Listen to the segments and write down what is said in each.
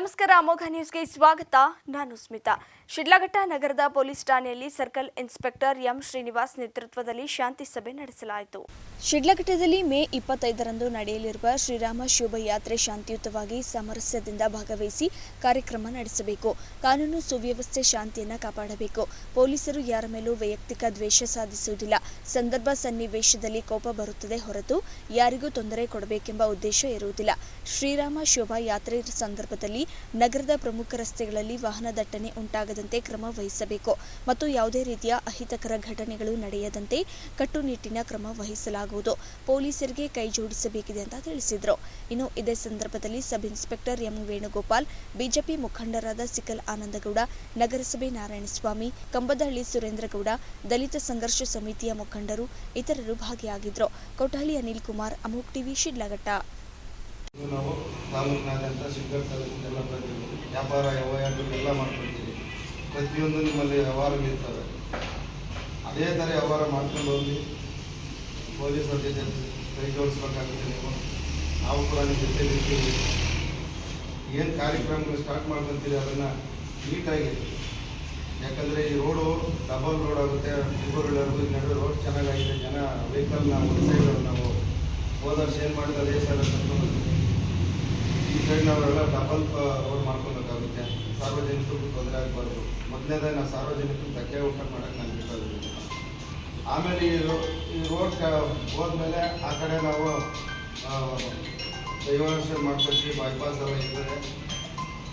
ನಮಸ್ಕಾರ ಅಮೋಘ ನ್ಯೂಸ್ಗೆ ಸ್ವಾಗತ. ನಾನು ಸ್ಮಿತಾ. ಶಿಡ್ಲಘಟ್ಟ ನಗರದ ಪೊಲೀಸ್ ಠಾಣೆಯಲ್ಲಿ ಸರ್ಕಲ್ ಇನ್ಸ್ಪೆಕ್ಟರ್ ಎಂ ಶ್ರೀನಿವಾಸ್ ನೇತೃತ್ವದಲ್ಲಿ ಶಾಂತಿ ಸಭೆ ನಡೆಸಲಾಯಿತು. ಶಿಡ್ಲಘಟ್ಟದಲ್ಲಿ ಮೇ 25ರಂದು ನಡೆಯಲಿರುವ ಶ್ರೀರಾಮ ಶೋಭಾಯಾತ್ರೆ ಶಾಂತಿಯುತವಾಗಿ ಸಾಮರಸ್ಯದಿಂದ ಭಾಗವಹಿಸಿ ಕಾರ್ಯಕ್ರಮ ನಡೆಸಬೇಕು. ಕಾನೂನು ಸುವ್ಯವಸ್ಥೆ ಶಾಂತಿಯನ್ನು ಕಾಪಾಡಬೇಕು. ಪೊಲೀಸರು ಯಾರ ಮೇಲೂ ವೈಯಕ್ತಿಕ ದ್ವೇಷ ಸಾಧಿಸುವುದಿಲ್ಲ. ಸಂದರ್ಭ ಸನ್ನಿವೇಶದಲ್ಲಿ ಕೋಪ ಬರುತ್ತದೆ ಹೊರತು ಯಾರಿಗೂ ತೊಂದರೆ ಕೊಡಬೇಕೆಂಬ ಉದ್ದೇಶ ಇರುವುದಿಲ್ಲ. ಶ್ರೀರಾಮ ಶೋಭಾಯಾತ್ರೆ ಸಂದರ್ಭದಲ್ಲಿ ನಗರದ ಪ್ರಮುಖ ರಸ್ತೆಗಳಲ್ಲಿ ವಾಹನ ದಟ್ಟಣೆ ಉಂಟಾಗದಂತೆ ಕ್ರಮ ವಹಿಸಬೇಕು ಮತ್ತು ಯಾವುದೇ ರೀತಿಯ ಅಹಿತಕರ ಘಟನೆಗಳು ನಡೆಯದಂತೆ ಕಟ್ಟುನಿಟ್ಟಿನ ಕ್ರಮ ವಹಿಸಲಾಗುವುದು. ಪೊಲೀಸರಿಗೆ ಕೈ ಜೋಡಿಸಬೇಕಿದೆ ಅಂತ ತಿಳಿಸಿದರು. ಇನ್ನು ಇದೇ ಸಂದರ್ಭದಲ್ಲಿ sub inspector M Venugopal, BJP ಮುಖಂಡರಾದ ಸಿಕಲ್ ಆನಂದಗೌಡ, ನಗರಸಭೆ ನಾರಾಯಣಸ್ವಾಮಿ, ಕಂಬದಹಳ್ಳಿ ಸುರೇಂದ್ರಗೌಡ, ದಲಿತ ಸಂಘರ್ಷ ಸಮಿತಿಯ ಮುಖಂಡರು ಇತರರು ಭಾಗಿಯಾಗಿದ್ದರು. ಕೋಟಹಳ್ಳಿ ಅನಿಲ್ ಕುಮಾರ್, ಅಮೋಘ್ ಟಿವಿ, ಶಿಡ್ಲಘಟ್ಟ. ನಾವು ತಾಲೂಕಿನಾದ್ಯಂತ ಶಿಡ್ಲಘಟ್ಟ ತಾಲೂಕಿನೆಲ್ಲ ವ್ಯಾಪಾರ ವ್ಯವಹಾರಗಳೆಲ್ಲ ಮಾಡ್ಕೊಳ್ತೀವಿ. ಪ್ರತಿಯೊಂದು ನಿಮ್ಮಲ್ಲಿ ವ್ಯವಹಾರಗಳಿರ್ತವೆ. ಅದೇ ಥರ ವ್ಯವಹಾರ ಮಾಡ್ಕೊಂಡು ಹೋಗಿ ಪೊಲೀಸರ ಜೊತೆ ಕೈ ಜೋಡಿಸ್ಬೇಕಾಗುತ್ತೆ. ನಾವು ಕೂಡ ನಿಮ್ಮ ಜೊತೆ ಇರ್ತೀವಿ. ಏನು ಕಾರ್ಯಕ್ರಮಗಳು ಸ್ಟಾರ್ಟ್ ಮಾಡ್ಕೊತೀವಿ ಅದನ್ನು ನೀಟಾಗಿ, ಯಾಕಂದರೆ ಈ ರೋಡು ಡಬಲ್ ರೋಡ್ ಆಗುತ್ತೆ. ಇಬ್ಬರು ನಡುವೆ ರೋಡ್ ಚೆನ್ನಾಗಾಗಿದೆ. ಜನ ವೆಹಿಕಲ್ನ ಒಂದು ಸೈಡ್ ನಾವು ಹೋದ ವರ್ಷ ಏನು ಮಾಡಿದ್ರೆ ಅದೇ ಸೈಡ್ ಕರ್ಕೊಂಡು ಈ ಸೈಡ್ ನಾವೆಲ್ಲ ಡಬಲ್ ರೋಡ್ ಮಾಡ್ಕೊಬೇಕಾಗುತ್ತೆ. ಸಾರ್ವಜನಿಕರಿಗೂ ತೊಂದರೆ ಆಗಬಾರ್ದು. ಮೊದಲನೇದಾಗಿ ನಾವು ಸಾರ್ವಜನಿಕರು ಧಕ್ಕೆ ಊಟ ಮಾಡೋಕ್ಕೆ ನಾನು ಬೇಕಾಗಿಲ್ಲ. ಆಮೇಲೆ ಈ ರೋಡ್ ಹೋದ್ಮೇಲೆ ಆ ಕಡೆ ನಾವು ಡೈವರ್ಷನ್ ಮಾಡ್ಕೊತೀವಿ. ಬೈಪಾಸ್ ಎಲ್ಲ ಇರ್ತದೆ.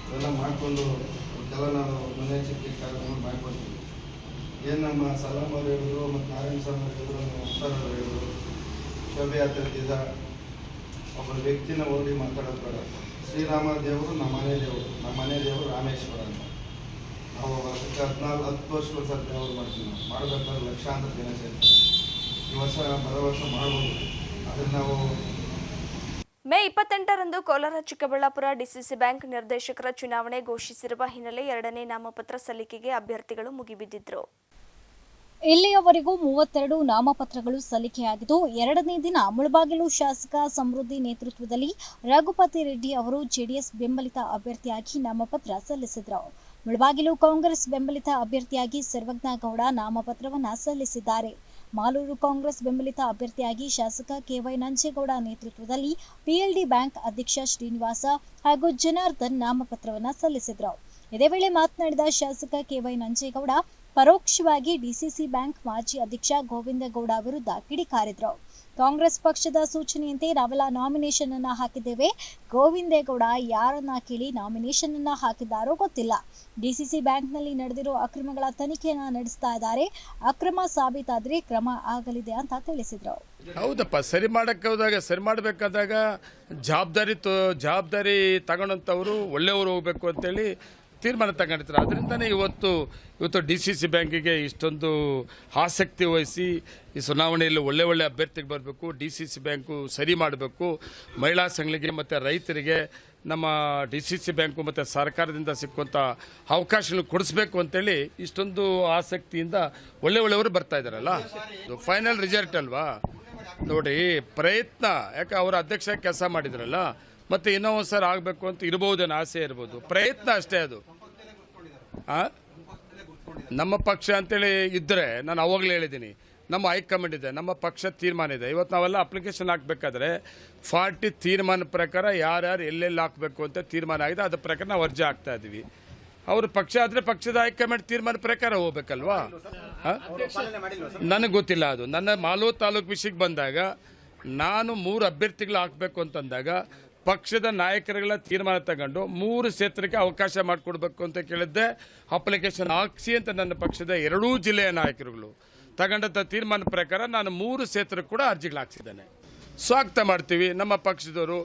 ಅದೆಲ್ಲ ಮಾಡಿಕೊಂಡು ಅದಕ್ಕೆಲ್ಲ ನಾವು ಮುನ್ನೆಚ್ಚರಿಕೆ ಕಾರ್ಯಕ್ರಮ ಮಾಡ್ಕೊತೀವಿ. ಏನು ನಮ್ಮ ಸಲಾಮ್ ಅವರು ಹೇಳಿದ್ರು ಮತ್ತು ನಾರಾಯಣ ಸ್ವಾಮಿ ಹೇಳಿದ್ರು, ನಮ್ಮ ಉತ್ತರ ಹೇಳಿದ್ರು, ಶೋಭಾಯಾತ್ರೆ ದಿನ ಒಬ್ಬ ವ್ಯಕ್ತಿನ ಓದಿ ಮಾತಾಡೋದು ಬೇಡ. ಶ್ರೀರಾಮ ದೇವರು ನಮ್ಮ ಮನೆ ದೇವರು ರಾಮೇಶ್ವರ ಅಂತ. ನಾವು ವರ್ಷಕ್ಕೆ 10 ವರ್ಷಗಳ ಸರ್ ದೇವರು ಮಾಡ್ತೀವಿ. ನಾವು ಮಾಡಬೇಕಾದ್ರೆ ಲಕ್ಷಾಂತರ ಜನ ಸೇರ್ತಾರೆ. ಈ ವರ್ಷ ಬರೋ ವರ್ಷ ಮಾಡ್ಬೋದು. ಅದನ್ನು ನಾವು ಮೇ 28ರಂದು ಕೋಲಾರ ಚಿಕ್ಕಬಳ್ಳಾಪುರ ಡಿಸಿಸಿ ಬ್ಯಾಂಕ್ ನಿರ್ದೇಶಕರ ಚುನಾವಣೆ ಘೋಷಿಸಿರುವ ಹಿನ್ನೆಲೆ 2ನೇ ನಾಮಪತ್ರ ಸಲ್ಲಿಕೆಗೆ ಅಭ್ಯರ್ಥಿಗಳು ಮುಗಿಬಿದ್ದಿದ್ರು. ಇಲ್ಲಿಯವರೆಗೂ 32 ನಾಮಪತ್ರಗಳು ಸಲ್ಲಿಕೆಯಾಗಿದ್ದು, 2ನೇ ದಿನ ಮುಳಬಾಗಿಲು ಶಾಸಕ ಸಮೃದ್ಧಿ ನೇತೃತ್ವದಲ್ಲಿ ರಘುಪತಿ ರೆಡ್ಡಿ ಅವರು ಜೆಡಿಎಸ್ ಬೆಂಬಲಿತ ಅಭ್ಯರ್ಥಿಯಾಗಿ ನಾಮಪತ್ರ ಸಲ್ಲಿಸಿದರು. ಮುಳಬಾಗಿಲು ಕಾಂಗ್ರೆಸ್ ಬೆಂಬಲಿತ ಅಭ್ಯರ್ಥಿಯಾಗಿ ಸರ್ವಜ್ಞ ಗೌಡ ನಾಮಪತ್ರವನ್ನು ಸಲ್ಲಿಸಿದ್ದಾರೆ. ಮಾಲೂರು ಕಾಂಗ್ರೆಸ್ ಬೆಂಬಲಿತ ಅಭ್ಯರ್ಥಿಯಾಗಿ ಶಾಸಕ ಕೆವೈ ನಂಜೇಗೌಡ ನೇತೃತ್ವದಲ್ಲಿ ಪಿಎಲ್ಡಿ ಬ್ಯಾಂಕ್ ಅಧ್ಯಕ್ಷ ಶ್ರೀನಿವಾಸ ಹಾಗೂ ಜನಾರ್ದನ್ ನಾಮಪತ್ರವನ್ನು ಸಲ್ಲಿಸಿದರು. ಇದೇ ವೇಳೆ ಮಾತನಾಡಿದ ಶಾಸಕ ಕೆವೈ ನಂಜೇಗೌಡ ಪರೋಕ್ಷವಾಗಿ ಡಿಸಿಸಿ ಬ್ಯಾಂಕ್ ಮಾಜಿ ಅಧ್ಯಕ್ಷ ಗೋವಿಂದಗೌಡ ವಿರುದ್ಧ ಕಿಡಿಕಾರಿದರು. ಕಾಂಗ್ರೆಸ್ ಪಕ್ಷದ ಸೂಚನೆಯಂತೆ ನಾವೆಲ್ಲ ನಾಮಿನೇಷನ್ ಅನ್ನ ಹಾಕಿದ್ದೇವೆ. ಗೋವಿಂದೇಗೌಡ ಯಾರನ್ನ ಕೇಳಿ ನಾಮಿನೇಷನ್ ಅನ್ನ ಹಾಕಿದ್ದಾರೋ ಗೊತ್ತಿಲ್ಲ. ಡಿಸಿಸಿ ಬ್ಯಾಂಕ್ನಲ್ಲಿ ನಡೆದಿರೋ ಅಕ್ರಮಗಳ ತನಿಖೆಯನ್ನ ನಡೆಸ್ತಾ ಇದ್ದಾರೆ. ಅಕ್ರಮ ಸಾಬೀತಾದ್ರೆ ಕ್ರಮ ಆಗಲಿದೆ ಅಂತ ತಿಳಿಸಿದ್ರು. ಹೌದಪ್ಪ, ಸರಿ ಮಾಡಬೇಕಾದಾಗ ಜವಾಬ್ದಾರಿ ತಗೊಂಡಂಥವ್ರು ಒಳ್ಳೆಯವರು ಹೋಗ್ಬೇಕು ಅಂತೇಳಿ ತೀರ್ಮಾನ ತಗೊಂಡಿರ್ತಾರೆ. ಅದರಿಂದನೇ ಇವತ್ತು ಡಿಸಿಸಿ ಬ್ಯಾಂಕಿಗೆ ಇಷ್ಟೊಂದು ಆಸಕ್ತಿ ವಹಿಸಿ ಈ ಚುನಾವಣೆಯಲ್ಲಿ ಒಳ್ಳೆ ಅಭ್ಯರ್ಥಿಗೆ ಬರಬೇಕು, ಡಿಸಿಸಿ ಬ್ಯಾಂಕು ಸರಿ ಮಾಡಬೇಕು, ಮಹಿಳಾ ಸಂಘಗಳಿಗೆ ಮತ್ತು ರೈತರಿಗೆ ನಮ್ಮ ಡಿಸಿಸಿ ಬ್ಯಾಂಕು ಮತ್ತು ಸರ್ಕಾರದಿಂದ ಸಿಕ್ಕುವಂಥ ಅವಕಾಶಗಳು ಕೊಡಿಸ್ಬೇಕು ಅಂತೇಳಿ ಇಷ್ಟೊಂದು ಆಸಕ್ತಿಯಿಂದ ಒಳ್ಳೆಯವರು ಬರ್ತಾ ಇದ್ದಾರಲ್ಲ. ಫೈನಲ್ ರಿಸಲ್ಟ್ ಅಲ್ವಾ ನೋಡಿ, ಪ್ರಯತ್ನ. ಯಾಕೆ ಅವರ ಅಧ್ಯಕ್ಷ ಕೆಲಸ ಮಾಡಿದ್ರಲ್ಲ, ಮತ್ತೆ ಇನ್ನೂ ಒಂದು ಸರ್ ಆಗಬೇಕು ಅಂತ ಇರ್ಬೋದೇನೋ, ಆಸೆ ಇರ್ಬೋದು. ಪ್ರಯತ್ನ ಅಷ್ಟೇ ಅದು. ನಮ್ಮ ಪಕ್ಷ ಅಂತೇಳಿ ಇದ್ದರೆ ನಾನು ಅವಾಗಲೇ ಹೇಳಿದ್ದೀನಿ, ನಮ್ಮ ಹೈಕಮಾಂಡ್ ಇದೆ, ನಮ್ಮ ಪಕ್ಷ ತೀರ್ಮಾನ ಇದೆ. ಇವತ್ತು ನಾವೆಲ್ಲ ಅಪ್ಲಿಕೇಶನ್ ಹಾಕಬೇಕಾದ್ರೆ 40 ತೀರ್ಮಾನ ಪ್ರಕಾರ ಯಾರ್ಯಾರು ಎಲ್ಲೆಲ್ಲಿ ಹಾಕಬೇಕು ಅಂತ ತೀರ್ಮಾನ ಆಗಿದೆ. ಅದ್ರ ಪ್ರಕಾರ ನಾವು ಅರ್ಜಿ ಹಾಕ್ತಾ ಇದ್ದೀವಿ. ಅವ್ರ ಪಕ್ಷ ಆದರೆ ಪಕ್ಷದ ಹೈಕಮಾಂಡ್ ತೀರ್ಮಾನ ಪ್ರಕಾರ ಹೋಗ್ಬೇಕಲ್ವಾ? ನನಗೆ ಗೊತ್ತಿಲ್ಲ ಅದು. ನನ್ನ ಮಾಲೂರು ತಾಲೂಕು ವಿಷಯಕ್ಕೆ ಬಂದಾಗ ನಾನು 3 ಅಭ್ಯರ್ಥಿಗಳು ಹಾಕಬೇಕು ಅಂತಂದಾಗ ಪಕ್ಷದ ನಾಯಕರುಗಳ ತೀರ್ಮಾನ ತಗೊಂಡು 3 ಕ್ಷೇತ್ರಕ್ಕೆ ಅವಕಾಶ ಮಾಡಿಕೊಡ್ಬೇಕು ಅಂತ ಕೇಳಿದ್ದೆ. ಅಪ್ಲಿಕೇಶನ್ ಹಾಕಿಸಿ ಅಂತ ನನ್ನ ಪಕ್ಷದ 2 ಜಿಲ್ಲೆಯ ನಾಯಕರುಗಳು ತಗೊಂಡಂಥ ತೀರ್ಮಾನ ಪ್ರಕಾರ ನಾನು 3 ಕ್ಷೇತ್ರಕ್ಕೆ ಕೂಡ ಅರ್ಜಿಗಳು ಹಾಕ್ಸಿದ್ದೇನೆ. ಸ್ವಾಗತ ಮಾಡ್ತೀವಿ. ನಮ್ಮ ಪಕ್ಷದವರು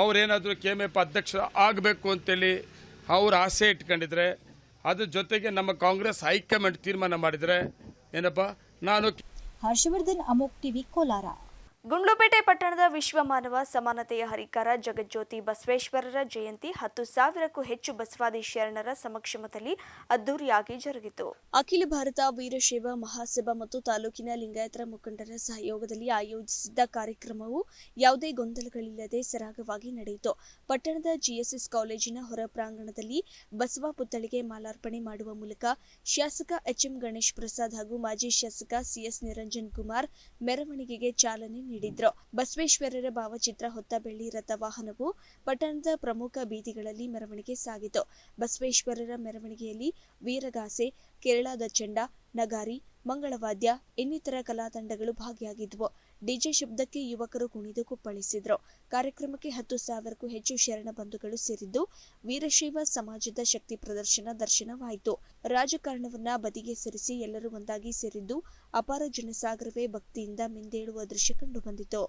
ಅವರೇನಾದರೂ KMF ಅಧ್ಯಕ್ಷ ಆಗಬೇಕು ಅಂತೇಳಿ ಅವ್ರ ಆಸೆ ಇಟ್ಕೊಂಡಿದ್ರೆ, ಅದ್ರ ಜೊತೆಗೆ ನಮ್ಮ ಕಾಂಗ್ರೆಸ್ ಹೈಕಮಾಂಡ್ ತೀರ್ಮಾನ ಮಾಡಿದರೆ ಏನಪ್ಪ, ನಾನು ಹರ್ಷವರ್ಧನ್, ಅಮೋಘ್ ಟಿವಿ, ಕೋಲಾರ. ಗುಂಡ್ಲುಪೇಟೆ ಪಟ್ಟಣದ ವಿಶ್ವ ಮಾನವ ಸಮಾನತೆಯ ಹರಿಕಾರ ಜಗಜ್ಯೋತಿ ಬಸವೇಶ್ವರರ ಜಯಂತಿ 10,000ಕ್ಕೂ ಹೆಚ್ಚು ಬಸವಾದಿ ಶರಣರ ಸಮಕ್ಷಮದಲ್ಲಿ ಅದ್ದೂರಿಯಾಗಿ ಜರುಗಿತು. ಅಖಿಲ ಭಾರತ ವೀರಶೈವ ಮಹಾಸಭಾ ಮತ್ತು ತಾಲೂಕಿನ ಲಿಂಗಾಯತರ ಮುಖಂಡರ ಸಹಯೋಗದಲ್ಲಿ ಆಯೋಜಿಸಿದ್ದ ಕಾರ್ಯಕ್ರಮವು ಯಾವುದೇ ಗೊಂದಲಗಳಿಲ್ಲದೆ ಸರಾಗವಾಗಿ ನಡೆಯಿತು. ಪಟ್ಟಣದ ಜಿಎಸ್ಎಸ್ ಕಾಲೇಜಿನ ಹೊರ ಪ್ರಾಂಗಣದಲ್ಲಿ ಬಸವ ಪುತ್ಥಳಿಗೆ ಮಾಲಾರ್ಪಣೆ ಮಾಡುವ ಮೂಲಕ ಶಾಸಕ ಎಚ್ಎಂ ಗಣೇಶ್ ಪ್ರಸಾದ್ ಹಾಗೂ ಮಾಜಿ ಶಾಸಕ ಸಿಎಸ್ ನಿರಂಜನ್ ಕುಮಾರ್ ಮೆರವಣಿಗೆಗೆ ಚಾಲನೆ ನೀಡಿದ್ರು. ಬಸವೇಶ್ವರರ ಭಾವಚಿತ್ರ ಹೊತ್ತ ಬೆಳ್ಳಿ ರಥ ವಾಹನವು ಪಟ್ಟಣದ ಪ್ರಮುಖ ಬೀದಿಗಳಲ್ಲಿ ಮೆರವಣಿಗೆ ಸಾಗಿತು. ಬಸವೇಶ್ವರರ ಮೆರವಣಿಗೆಯಲ್ಲಿ ವೀರಗಾಸೆ, ಕೇರಳದ ಚೆಂಡ, ನಗಾರಿ, ಮಂಗಳವಾದ್ಯ ಇನ್ನಿತರ ಕಲಾ ತಂಡಗಳು ಭಾಗಿಯಾಗಿದ್ದವು. ಡಿಜೆ ಶಬ್ದಕ್ಕೆ ಯುವಕರು ಕುಣಿದು ಕುಪ್ಪಳಿಸಿದ್ರು. ಕಾರ್ಯಕ್ರಮಕ್ಕೆ 10,000ಕ್ಕೂ ಹೆಚ್ಚು ಶರಣ ಬಂಧುಗಳು ಸೇರಿದ್ದು ವೀರಶೈವ ಸಮಾಜದ ಶಕ್ತಿ ದರ್ಶನವಾಯಿತು. ರಾಜಕಾರಣವನ್ನ ಬದಿಗೆ ಸರಿಸಿ ಎಲ್ಲರೂ ಒಂದಾಗಿ ಸೇರಿದ್ದು ಅಪಾರ ಜನಸಾಗರವೇ ಭಕ್ತಿಯಿಂದ ಮಿಂದೇಳುವ ದೃಶ್ಯ ಕಂಡುಬಂದಿತು.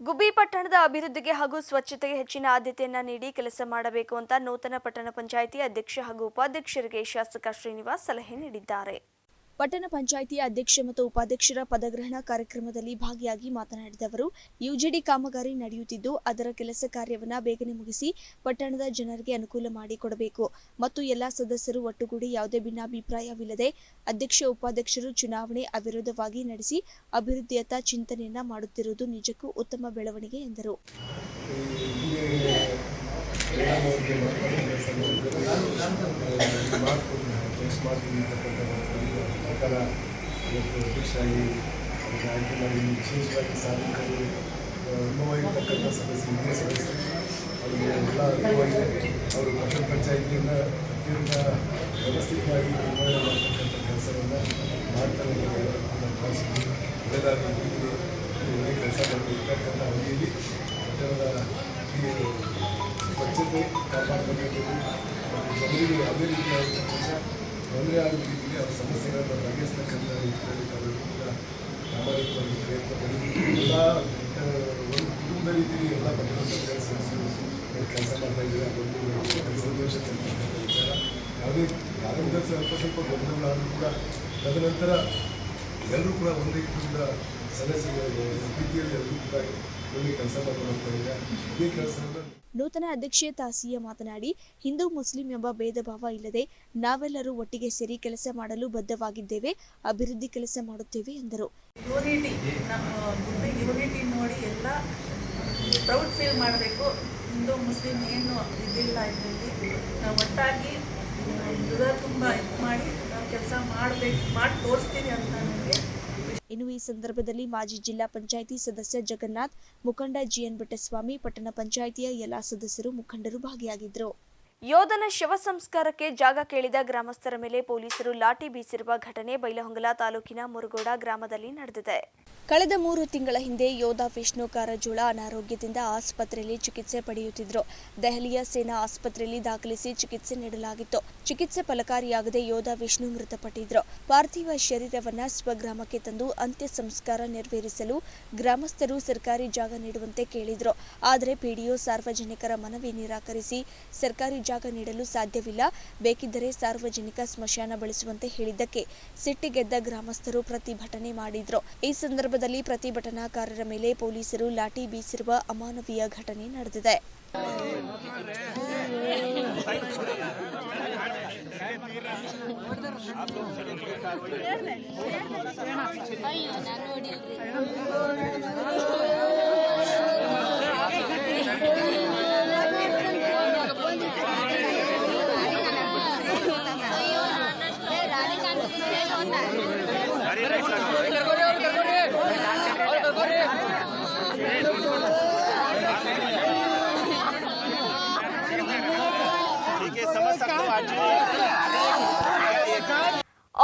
ಗುಬ್ಬಿ ಪಟ್ಟಣದ ಅಭಿವೃದ್ಧಿಗೆ ಹಾಗೂ ಸ್ವಚ್ಛತೆಗೆ ಹೆಚ್ಚಿನ ಆದ್ಯತೆಯನ್ನ ನೀಡಿ ಕೆಲಸ ಮಾಡಬೇಕು ಅಂತ ನೂತನ ಪಟ್ಟಣ ಪಂಚಾಯಿತಿ ಅಧ್ಯಕ್ಷ ಹಾಗೂ ಉಪಾಧ್ಯಕ್ಷರಿಗೆ ಶಾಸಕ ಶ್ರೀನಿವಾಸ್ ಸಲಹೆ ನೀಡಿದ್ದಾರೆ. ಪಟ್ಟಣ ಪಂಚಾಯಿತಿಯ ಅಧ್ಯಕ್ಷ ಮತ್ತು ಉಪಾಧ್ಯಕ್ಷರ ಪದಗ್ರಹಣ ಕಾರ್ಯಕ್ರಮದಲ್ಲಿ ಭಾಗಿಯಾಗಿ ಮಾತನಾಡಿದ ಅವರು, ಯುಜಿಡಿ ಕಾಮಗಾರಿ ನಡೆಯುತ್ತಿದ್ದು ಅದರ ಕೆಲಸ ಕಾರ್ಯವನ್ನು ಬೇಗನೆ ಮುಗಿಸಿ ಪಟ್ಟಣದ ಜನರಿಗೆ ಅನುಕೂಲ ಮಾಡಿಕೊಡಬೇಕು ಮತ್ತು ಎಲ್ಲಾ ಸದಸ್ಯರು ಒಟ್ಟುಗೂಡಿ ಯಾವುದೇ ಭಿನ್ನಾಭಿಪ್ರಾಯವಿಲ್ಲದೆ ಅಧ್ಯಕ್ಷ ಉಪಾಧ್ಯಕ್ಷರು ಚುನಾವಣೆ ಅವಿರೋಧವಾಗಿ ನಡೆಸಿ ಅಭಿವೃದ್ಧಿಯತ್ತ ಚಿಂತನೆಯನ್ನ ಮಾಡುತ್ತಿರುವುದು ನಿಜಕ್ಕೂ ಉತ್ತಮ ಬೆಳವಣಿಗೆ ಎಂದರು. ಇವತ್ತು ಅಧ್ಯಕ್ಷರಾಗಿ ಆಯ್ಕೆ ಮಾಡಿ ವಿಶೇಷವಾಗಿ ಸಾಧಕರು ಅನುಭವ ಇರತಕ್ಕಂಥ ಸದಸ್ಯರು ಹಿರಿಯ ಸದಸ್ಯರು ಅವರಿಗೆ ಎಲ್ಲ ಅನುಭವವಿದೆ. ಅವರು ಪಟ್ಟಣ ಪಂಚಾಯಿತಿಯನ್ನು ಅತ್ಯಂತ ವ್ಯವಸ್ಥಿತವಾಗಿ ನಿರ್ವಹಣೆ ಮಾಡತಕ್ಕಂಥ ಕೆಲಸವನ್ನು ಮಾಡ್ತಾರೆ. ಒಳ್ಳೆಯದಾಗಿ ಒಳ್ಳೆಯ ಕೆಲಸ ಮಾಡಿರ್ತಕ್ಕಂಥ ಅವಧಿಯಲ್ಲಿ ಪಟ್ಟಣದ ಸ್ವಚ್ಛತೆ ಕಾಪಾಡತಕ್ಕಂಥದ್ದು ಮತ್ತು ಜನರಿಗೆ ಯಾವುದೇ ರೀತಿಯಾಗಿರ್ತಕ್ಕಂಥ ತೊಂದರೆ ಆಗುವ ರೀತಿಯಲ್ಲಿ ಅವರ ಸಮಸ್ಯೆಗಳನ್ನು ಬಗೆಹರಿಸ್ತಕ್ಕಂಥ ರೀತಿಯಲ್ಲಿ ತಾವು ಕೂಡ ಪ್ರಾಮಾಣಿಕವಾಗಿ ಪ್ರಯತ್ನ ಪಡಿ ಎಲ್ಲ ಒಂದು ಕುಟುಂಬದ ರೀತಿಯಲ್ಲಿ ಎಲ್ಲ ಪಟ್ಟಣದ ಪಂಚಾಯತ್ ಸದಸ್ಯರು ಕೆಲಸ ಮಾಡ್ತಾ ಇದ್ದಾರೆ. ಅದೊಂದು ಸಂತೋಷ ತಂದಂಥ ವಿಚಾರ. ಯಾವುದೇ ಪ್ರಾರಂಭದಲ್ಲಿ ಸ್ವಲ್ಪ ಗೊಂದಲಗಳಾದರೂ ಕೂಡ ತದನಂತರ ಎಲ್ಲರೂ ಕೂಡ ಒಂದೇ ಕುಟುಂಬದ ಸದಸ್ಯರು ರೀತಿಯಲ್ಲಿ ಎಲ್ಲರೂ ಕೂಡ ಒಳ್ಳೆ ಕೆಲಸ ಮಾಡ್ತಾ ಇದ್ದಾರೆ. ಇದೇ ಕೆಲಸವನ್ನು ನೂತನ ಅಧ್ಯಕ್ಷೆ ತಾಸಿಯಾ ಮಾತನಾಡಿ, ಹಿಂದೂ ಮುಸ್ಲಿಂ ಎಂಬ ಭೇದ ಭಾವ ಇಲ್ಲದೆ ನಾವೆಲ್ಲರೂ ಒಟ್ಟಿಗೆ ಸೇರಿ ಕೆಲಸ ಮಾಡಲು ಬದ್ಧವಾಗಿದ್ದೇವೆ, ಅಭಿವೃದ್ಧಿ ಕೆಲಸ ಮಾಡುತ್ತೇವೆ ಎಂದರು. ಯೂನಿಟಿ, ನಮ್ಮ ಯೂನಿಟಿ ನೋಡಿ ಎಲ್ಲ ಪ್ರೌಡ್ ಫೀಲ್ ಮಾಡಬೇಕು. ಹಿಂದೂ ಮುಸ್ಲಿಂ ಏನು ಇದಿಲ್ಲ, ಇದರಲ್ಲಿ ನಾವು ಒಟ್ಟಾಗಿ ಹೃದಯ ತುಂಬ ಇದು ಮಾಡಿ ನಾವು ಕೆಲಸ ಮಾಡಿ ತೋರಿಸ್ತೀವಿ ಅಂತ ನನಗೆ. ಇನ್ನು ಈ ಸಂದರ್ಭದಲ್ಲಿ ಮಾಜಿ ಜಿಲ್ಲಾ ಪಂಚಾಯಿತಿ ಸದಸ್ಯ ಜಗನ್ನಾಥ್, ಮುಖಂಡ ಜಿಎನ್ ಬೆಟ್ಟಸ್ವಾಮಿ, ಪಟ್ಟಣ ಪಂಚಾಯಿತಿಯ ಎಲ್ಲಾ ಸದಸ್ಯರು ಮುಖಂಡರು ಭಾಗಿಯಾಗಿದ್ದರು. ಯೋಧನ ಶವ ಸಂಸ್ಕಾರಕ್ಕೆ ಜಾಗ ಕೇಳಿದ ಗ್ರಾಮಸ್ಥರ ಮೇಲೆ ಪೊಲೀಸರು ಲಾಠಿ ಬೀಸಿರುವ ಘಟನೆ ಬೈಲಹೊಂಗಲ ತಾಲೂಕಿನ ಮುರುಗೋಡ ಗ್ರಾಮದಲ್ಲಿ ನಡೆದಿದೆ. ಕಳೆದ 3 ತಿಂಗಳ ಹಿಂದೆ ಯೋಧ ವಿಷ್ಣು ಕಾರಜೋಳ ಅನಾರೋಗ್ಯದಿಂದ ಆಸ್ಪತ್ರೆಯಲ್ಲಿ ಚಿಕಿತ್ಸೆ ಪಡೆಯುತ್ತಿದ್ದರು. ದೆಹಲಿಯ ಸೇನಾ ಆಸ್ಪತ್ರೆಯಲ್ಲಿ ದಾಖಲಿಸಿ ಚಿಕಿತ್ಸೆ ನೀಡಲಾಗಿತ್ತು. ಚಿಕಿತ್ಸೆ ಫಲಕಾರಿಯಾಗದೆ ಯೋಧ ವಿಷ್ಣು ಮೃತಪಟ್ಟಿದ್ರು. ಪಾರ್ಥಿವ ಶರೀರವನ್ನ ಸ್ವಗ್ರಾಮಕ್ಕೆ ತಂದು ಅಂತ್ಯ ಸಂಸ್ಕಾರ ನೆರವೇರಿಸಲು ಗ್ರಾಮಸ್ಥರು ಸರ್ಕಾರಿ ಜಾಗ ನೀಡುವಂತೆ ಕೇಳಿದ್ರು. ಆದರೆ ಪಿಡಿಒ ಸಾರ್ವಜನಿಕರ ಮನವಿ ನಿರಾಕರಿಸಿ ಸರ್ಕಾರಿ ಜಾಗ ನೀಡಲು ಸಾಧ್ಯವಿಲ್ಲ, ಬೇಕಿದ್ದರೆ ಸಾರ್ವಜನಿಕ ಸ್ಮಶಾನ ಬಳಸುವಂತೆ ಹೇಳಿದ್ದಕ್ಕೆ ಸಿಟ್ಟಿಗೆದ್ದ ಗ್ರಾಮಸ್ಥರು ಪ್ರತಿಭಟನೆ ಮಾಡಿದ್ರು. ಈ ಸಂದರ್ಭದಲ್ಲಿ ಪ್ರತಿಭಟನಾಕಾರರ ಮೇಲೆ ಪೊಲೀಸರು ಲಾಠಿ ಬೀಸಿರುವ ಅಮಾನವೀಯ ಘಟನೆ ನಡೆದಿದೆ.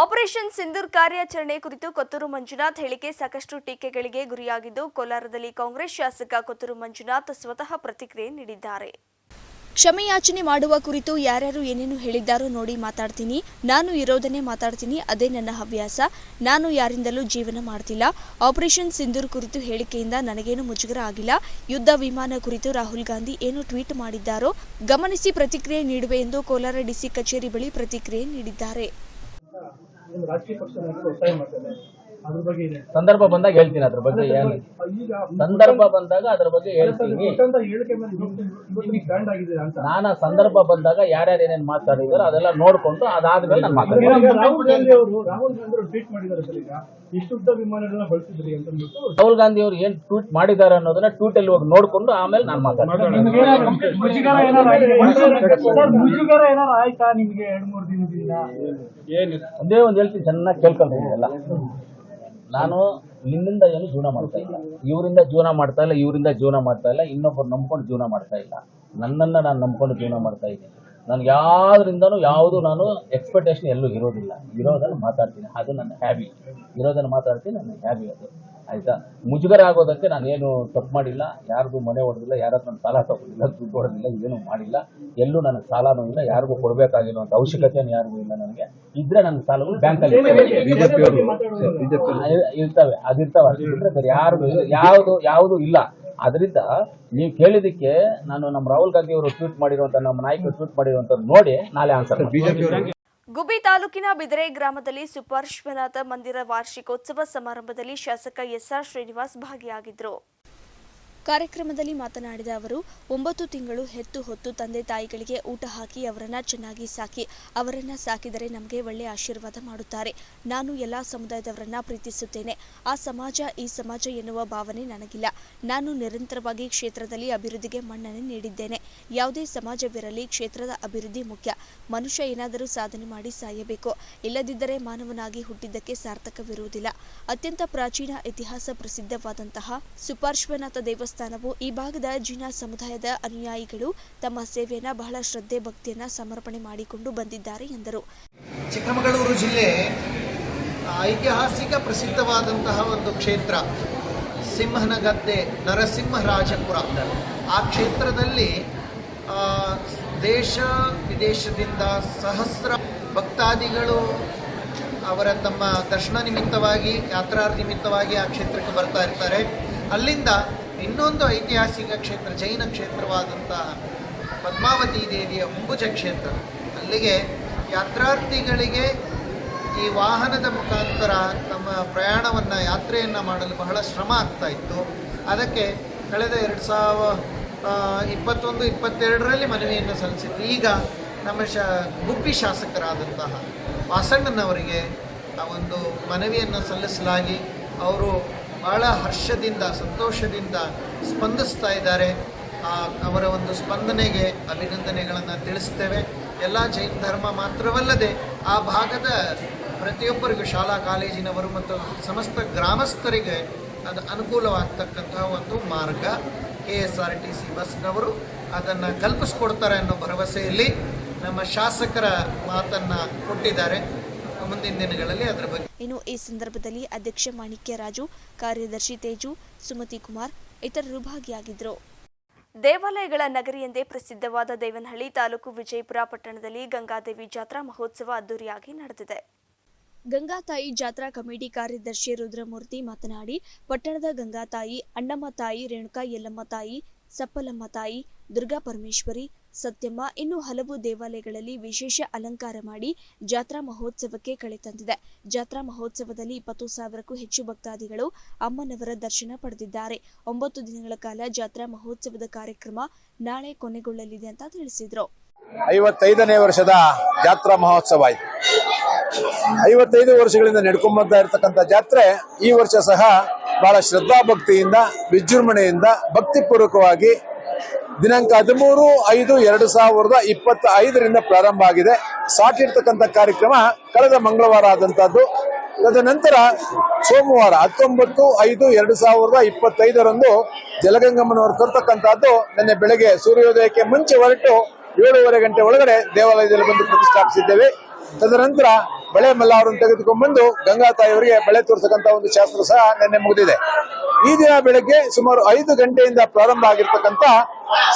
ಆಪರೇಷನ್ ಸಿಂಧೂರ್ ಕಾರ್ಯಾಚರಣೆ ಕುರಿತು ಕೊತ್ತೂರು ಮಂಜುನಾಥ್ ಹೇಳಿಕೆ ಸಾಕಷ್ಟು ಟೀಕೆಗಳಿಗೆ ಗುರಿಯಾಗಿದ್ದು, ಕೋಲಾರದಲ್ಲಿ ಕಾಂಗ್ರೆಸ್ ಶಾಸಕ ಕೊತ್ತೂರು ಮಂಜುನಾಥ್ ಸ್ವತಃ ಪ್ರತಿಕ್ರಿಯೆ ನೀಡಿದ್ದಾರೆ. ಕ್ಷಮೆಯಾಚನೆ ಮಾಡುವ ಕುರಿತು ಯಾರ್ಯಾರು ಏನೇನು ಹೇಳಿದ್ದಾರೋ ನೋಡಿ ಮಾತಾಡ್ತೀನಿ. ನಾನು ಇರೋದನ್ನೇ ಮಾತಾಡ್ತೀನಿ. ಅದೇ ನನ್ನ ಹವ್ಯಾಸ. ನಾನು ಯಾರಿಂದಲೂ ಜೀವನ ಮಾಡ್ತಿಲ್ಲ. ಆಪರೇಷನ್ ಸಿಂಧೂರ್ ಕುರಿತು ಹೇಳಿಕೆಯಿಂದ ನನಗೇನು ಮುಜುಗರ ಆಗಿಲ್ಲ. ಯುದ್ಧ ವಿಮಾನ ಕುರಿತು ರಾಹುಲ್ ಗಾಂಧಿ ಏನು ಟ್ವೀಟ್ ಮಾಡಿದ್ದಾರೋ ಗಮನಿಸಿ ಪ್ರತಿಕ್ರಿಯೆ ನೀಡುವೆ ಎಂದು ಕೋಲಾರ ಡಿಸಿ ಕಚೇರಿ ಬಳಿ ಪ್ರತಿಕ್ರಿಯೆ ನೀಡಿದ್ದಾರೆ. ಸಂದರ್ಭ ಬಂದಾಗ ಹೇಳ್ತೀನಿ. ಅದ್ರ ಬಗ್ಗೆ ಸಂದರ್ಭ ಬಂದಾಗ ಅದ್ರ ಬಗ್ಗೆ ಹೇಳ್ತೀನಿ. ನಾನು ಸಂದರ್ಭ ಬಂದಾಗ ಯಾರ್ಯಾರು ಏನೇನು ಮಾತಾಡಿದಾರೋ ಅದೆಲ್ಲ ನೋಡ್ಕೊಂಡು ಅದಾದ್ಮೇಲೆ ನಾನು ಮಾತಾಡ್ತೀನಿ. ರಾಹುಲ್ ಗಾಂಧಿ ಅವರು ಟ್ವೀಟ್ ಮಾಡಿದ್ದಾರೆ ಈಗ ಇಷ್ಟುದ್ದ ವಿಮಾನಗಳನ್ನ ಬಳಸಿದ್ರಿ ಅಂತ ಅಂದ್ಬಿಟ್ಟು ರಾಹುಲ್ ಗಾಂಧಿ ಅವರು ಏನ್ ಟ್ವೀಟ್ ಮಾಡಿದ್ದಾರೆ ಅನ್ನೋದನ್ನ ಟ್ವೀಟ್ ಅಲ್ಲಿ ಹೋಗಿ ನೋಡ್ಕೊಂಡು ಆಮೇಲೆ ನಾನು ಮಾತಾಡ್ತೀನಿ. ಮುಜುಗರ ಏನಾರು ಆಯ್ತಾ ನಿಮ್ಗೆ 2-3 ದಿನದಿಂದ? ಒಂದೇ ಒಂದು ಹೇಳ್ತೀನಿ, ಚೆನ್ನಾಗಿ ಕೇಳ್ಕೊಂಡ್ರಿ. ಎಲ್ಲ ನಾನು ನಿನ್ನಿಂದ ಏನು ಜೀವನ ಮಾಡ್ತಾ ಇಲ್ಲ, ಇವರಿಂದ ಜೀವನ ಮಾಡ್ತಾ ಇಲ್ಲ, ಇವರಿಂದ ಜೀವನ ಮಾಡ್ತಾ ಇಲ್ಲ, ಇನ್ನೊಬ್ಬರು ನಂಬ್ಕೊಂಡು ಜೀವನ ಮಾಡ್ತಾ ಇಲ್ಲ. ನನ್ನನ್ನು ನಾನು ನಂಬ್ಕೊಂಡು ಜೀವನ ಮಾಡ್ತಾ ಇದ್ದೀನಿ. ನಾನು ಯಾವ್ದ್ರಿಂದನೂ ಯಾವುದು ನಾನು ಎಕ್ಸ್ಪೆಕ್ಟೇಷನ್ ಎಲ್ಲೂ ಇರೋದಿಲ್ಲ. ಇರೋದನ್ನು ಮಾತಾಡ್ತೀನಿ, ಅದು ನನ್ನ ಹ್ಯಾಬಿ. ಇರೋದನ್ನು ಮಾತಾಡ್ತೀನಿ, ನನ್ನ ಹ್ಯಾಬಿ ಅದು. ಆಯ್ತಾ? ಮುಜುಗರ ಆಗೋದಕ್ಕೆ ನಾನೇನು ತಪ್ಪು ಮಾಡಿಲ್ಲ, ಯಾರಿಗೂ ಮನೆ ಹೊಡೆದಿಲ್ಲ, ಯಾರು ನನ್ನ ಸಾಲ ತಗೊಂಡಿಲ್ಲ, ದುಡ್ಡು ಹೊಡೆದಿಲ್ಲ, ಏನೂ ಮಾಡಿಲ್ಲ. ಎಲ್ಲೂ ನನಗೆ ಸಾಲನೂ ಇಲ್ಲ, ಯಾರಿಗೂ ಕೊಡಬೇಕಾಗಿರುವಂಥ ಅವಶ್ಯಕತೆಯೂ ಯಾರಿಗೂ ಇಲ್ಲ. ನನಗೆ ಇದ್ರೆ ನನ್ನ ಸಾಲಗಳು ಬ್ಯಾಂಕಲ್ಲಿ ಇರ್ತವೆ, ಅದಿರ್ತವೆ. ಅದಿದ್ರೆ ಬೇರೆ ಯಾವುದು ಇಲ್ಲ. ಅದರಿಂದ ನೀವು ಕೇಳಿದಕ್ಕೆ ನಾನು ನಮ್ಮ ರಾಹುಲ್ ಗಾಂಧಿ ಅವರು ಟ್ವೀಟ್ ಮಾಡಿರುವಂಥ, ನಮ್ಮ ನಾಯಕರು ಟ್ವೀಟ್ ಮಾಡಿರುವಂಥದ್ದು ನೋಡಿ ನಾಳೆ ಆನ್ಸರ್. ಗುಬ್ಬಿ ತಾಲೂಕಿನ ಬಿದರೆ ಗ್ರಾಮದಲ್ಲಿ ಸುಪಾರ್ಶ್ವನಾಥ ಮಂದಿರ ವಾರ್ಷಿಕೋತ್ಸವ ಸಮಾರಂಭದಲ್ಲಿ ಶಾಸಕ ಎಸ್ಆರ್ ಶ್ರೀನಿವಾಸ್ ಭಾಗಿಯಾಗಿದ್ದರು. ಕಾರ್ಯಕ್ರಮದಲ್ಲಿ ಮಾತನಾಡಿದ ಅವರು, 9 ತಿಂಗಳು ಹೆತ್ತು ಹೊತ್ತು ತಂದೆ ತಾಯಿಗಳಿಗೆ ಊಟ ಹಾಕಿ ಅವರನ್ನ ಚೆನ್ನಾಗಿ ಸಾಕಿ, ಅವರನ್ನ ಸಾಕಿದರೆ ನಮಗೆ ಒಳ್ಳೆಯ ಆಶೀರ್ವಾದ ಮಾಡುತ್ತಾರೆ. ನಾನು ಎಲ್ಲ ಸಮುದಾಯದವರನ್ನ ಪ್ರೀತಿಸುತ್ತೇನೆ. ಆ ಸಮಾಜ ಈ ಸಮಾಜ ಎನ್ನುವ ಭಾವನೆ ನನಗಿಲ್ಲ. ನಾನು ನಿರಂತರವಾಗಿ ಕ್ಷೇತ್ರದಲ್ಲಿ ಅಭಿವೃದ್ಧಿಗೆ ಮನ್ನಣೆ ನೀಡಿದ್ದೇನೆ. ಯಾವುದೇ ಸಮಾಜವಿರಲಿ, ಕ್ಷೇತ್ರದ ಅಭಿವೃದ್ಧಿ ಮುಖ್ಯ. ಮನುಷ್ಯ ಏನಾದರೂ ಸಾಧನೆ ಮಾಡಿ ಸಾಯಬೇಕು, ಇಲ್ಲದಿದ್ದರೆ ಮಾನವನಾಗಿ ಹುಟ್ಟಿದ್ದಕ್ಕೆ ಸಾರ್ಥಕವಿರುವುದಿಲ್ಲ. ಅತ್ಯಂತ ಪ್ರಾಚೀನ ಇತಿಹಾಸ ಪ್ರಸಿದ್ಧವಾದಂತಹ ಸುಪಾರ್ಶ್ವನಾಥ ದೇವಸ್ಥಾನವು ಈ ಭಾಗದ ಜಿನಾ ಸಮುದಾಯದ ಅನುಯಾಯಿಗಳು ತಮ್ಮ ಸೇವೆಯನ್ನು ಬಹಳ ಶ್ರದ್ಧೆ ಭಕ್ತಿಯನ್ನ ಸಮರ್ಪಣೆ ಮಾಡಿಕೊಂಡು ಬಂದಿದ್ದಾರೆ ಎಂದರು. ಚಿಕ್ಕಮಗಳೂರು ಜಿಲ್ಲೆ ಐತಿಹಾಸಿಕ ಪ್ರಸಿದ್ಧವಾದಂತಹ ಒಂದು ಕ್ಷೇತ್ರ ಸಿಂಹನಗದ್ದೆ ನರಸಿಂಹರಾಜಪುರ. ಆ ಕ್ಷೇತ್ರದಲ್ಲಿ ದೇಶ ವಿದೇಶದಿಂದ ಸಹಸ್ರ ಭಕ್ತಾದಿಗಳು ಅವರ ತಮ್ಮ ದರ್ಶನ ನಿಮಿತ್ತವಾಗಿ, ಯಾತ್ರಾರ್ ನಿಮಿತ್ತವಾಗಿ ಆ ಕ್ಷೇತ್ರಕ್ಕೆ ಬರ್ತಾ ಇರ್ತಾರೆ. ಅಲ್ಲಿಂದ ಇನ್ನೊಂದು ಐತಿಹಾಸಿಕ ಕ್ಷೇತ್ರ, ಜೈನ ಕ್ಷೇತ್ರವಾದಂತಹ ಪದ್ಮಾವತಿ ದೇವಿಯ ಅಂಬುಜ ಕ್ಷೇತ್ರ. ಅಲ್ಲಿಗೆ ಯಾತ್ರಾರ್ಥಿಗಳಿಗೆ ಈ ವಾಹನದ ಮುಖಾಂತರ ತಮ್ಮ ಪ್ರಯಾಣವನ್ನು, ಯಾತ್ರೆಯನ್ನು ಮಾಡಲು ಬಹಳ ಶ್ರಮ ಆಗ್ತಾ ಇತ್ತು. ಅದಕ್ಕೆ ಕಳೆದ 2021-22ರಲ್ಲಿ ಮನವಿಯನ್ನು ಸಲ್ಲಿಸಿದ್ರು. ಈಗ ನಮ್ಮ ಗುಬ್ಬಿ ಶಾಸಕರಾದಂತಹ ವಾಸಣ್ಣನವರಿಗೆ ಆ ಒಂದು ಮನವಿಯನ್ನು ಸಲ್ಲಿಸಲಾಗಿ ಅವರು ಬಹಳ ಹರ್ಷದಿಂದ, ಸಂತೋಷದಿಂದ ಸ್ಪಂದಿಸ್ತಾ ಇದ್ದಾರೆ. ಅವರ ಒಂದು ಸ್ಪಂದನೆಗೆ ಅಭಿನಂದನೆಗಳನ್ನು ತಿಳಿಸ್ತೇವೆ. ಎಲ್ಲ ಜೈನ ಧರ್ಮ ಮಾತ್ರವಲ್ಲದೆ ಆ ಭಾಗದ ಪ್ರತಿಯೊಬ್ಬರಿಗೂ, ಶಾಲಾ ಕಾಲೇಜಿನವರು ಮತ್ತು ಸಮಸ್ತ ಗ್ರಾಮಸ್ಥರಿಗೆ ಅದು ಅನುಕೂಲವಾಗ್ತಕ್ಕಂತಹ ಒಂದು ಮಾರ್ಗ KSRTC ಬಸ್ನವರು ಅದನ್ನು ಕಲ್ಪಿಸ್ಕೊಡ್ತಾರೆ ಅನ್ನೋ ಭರವಸೆಯಲ್ಲಿ ನಮ್ಮ ಶಾಸಕರ ಮಾತನ್ನು ಕೊಟ್ಟಿದ್ದಾರೆ. ಮುಂದಿನ ದಿನಗಳಲ್ಲಿ ಅದರ ಬಗ್ಗೆ ಇನ್ನು ಈ ಸಂದರ್ಭದಲ್ಲಿ ಅಧ್ಯಕ್ಷ ಮಾಣಿಕ್ಯ ರಾಜು, ಕಾರ್ಯದರ್ಶಿ ತೇಜು, ಸುಮತಿ ಕುಮಾರ್ ಇತರರು ಭಾಗಿಯಾಗಿದ್ದರು. ದೇವಾಲಯಗಳ ನಗರಿ ಎಂದೇ ಪ್ರಸಿದ್ಧವಾದ ದೇವನಹಳ್ಳಿ ತಾಲೂಕು ವಿಜಯಪುರ ಪಟ್ಟಣದಲ್ಲಿ ಗಂಗಾದೇವಿ ಜಾತ್ರಾ ಮಹೋತ್ಸವ ಅದ್ದೂರಿಯಾಗಿ ನಡೆದಿದೆ. ಗಂಗಾತಾಯಿ ಜಾತ್ರಾ ಕಮಿಟಿ ಕಾರ್ಯದರ್ಶಿ ರುದ್ರಮೂರ್ತಿ ಮಾತನಾಡಿ, ಪಟ್ಟಣದ ಗಂಗಾತಾಯಿ, ಅಣ್ಣಮ್ಮ ತಾಯಿ, ರೇಣುಕಾ ಯಲ್ಲಮ್ಮ ತಾಯಿ, ಸಪ್ಪಲಮ್ಮ ತಾಯಿ, ದುರ್ಗಾ ಪರಮೇಶ್ವರಿ, ಸತ್ಯಮ್ಮ ಇನ್ನೂ ಹಲವು ದೇವಾಲಯಗಳಲ್ಲಿ ವಿಶೇಷ ಅಲಂಕಾರ ಮಾಡಿ ಜಾತ್ರಾ ಮಹೋತ್ಸವಕ್ಕೆ ಕಳೆ ತಂದಿದೆ. ಜಾತ್ರಾ ಮಹೋತ್ಸವದಲ್ಲಿ 20,000ಕ್ಕೂ ಹೆಚ್ಚು ಭಕ್ತಾದಿಗಳು ಅಮ್ಮನವರ ದರ್ಶನ ಪಡೆದಿದ್ದಾರೆ. 9 ದಿನಗಳ ಕಾಲ ಜಾತ್ರಾ ಮಹೋತ್ಸವದ ಕಾರ್ಯಕ್ರಮ ನಾಳೆ ಕೊನೆಗೊಳ್ಳಲಿದೆ ಅಂತ ತಿಳಿಸಿದರು. 55ನೇ ವರ್ಷದ ಜಾತ್ರಾ ಮಹೋತ್ಸವ ಇದು. 55 ವರ್ಷಗಳಿಂದ ನಡ್ಕೊಂಡ್ಬರ್ತಾ ಇರತಕ್ಕಂಥ ಜಾತ್ರೆ ಈ ವರ್ಷ ಸಹ ಬಹಳ ಶ್ರದ್ಧಾ ಭಕ್ತಿಯಿಂದ, ವಿಜೃಂಭಣೆಯಿಂದ, ಭಕ್ತಿಪೂರ್ವಕವಾಗಿ ದಿನಾಂಕ 13/5/2025ರಿಂದ ಪ್ರಾರಂಭ ಆಗಿದೆ. ಸಾಟಿರ್ತಕ್ಕಂಥ ಕಾರ್ಯಕ್ರಮ ಕಳೆದ ಮಂಗಳವಾರ ಆದಂತಹದ್ದು. ತದನಂತರ ಸೋಮವಾರ 19/5/2025ರಂದು ಜಲಗಂಗಮ್ಮನವರು ತರ್ತಕ್ಕಂಥದ್ದು ನಿನ್ನೆ ಬೆಳಗ್ಗೆ ಸೂರ್ಯೋದಯಕ್ಕೆ ಮುಂಚೆ ಹೊರಟು 7:30 ಗಂಟೆ ಒಳಗಡೆ ದೇವಾಲಯದಲ್ಲಿ ಬಂದು ಪ್ರತಿಷ್ಠಾಪಿಸಿದ್ದೇವೆ. ತದನಂತರ ಬಳೆ ಮಲ್ಲ ಅವರನ್ನು ತೆಗೆದುಕೊಂಡ್ಬಂದು ಗಂಗಾ ತಾಯಿಯವರಿಗೆ ಬಳೆ ತೋರಿಸತಕ್ಕಂಥ ಒಂದು ಶಾಸ್ತ್ರ ಸಹ ನಿನ್ನೆ ಮುಗಿದಿದೆ. ಈ ದಿನ ಬೆಳಗ್ಗೆ ಸುಮಾರು 5 ಗಂಟೆಯಿಂದ ಪ್ರಾರಂಭ ಆಗಿರ್ತಕ್ಕಂಥ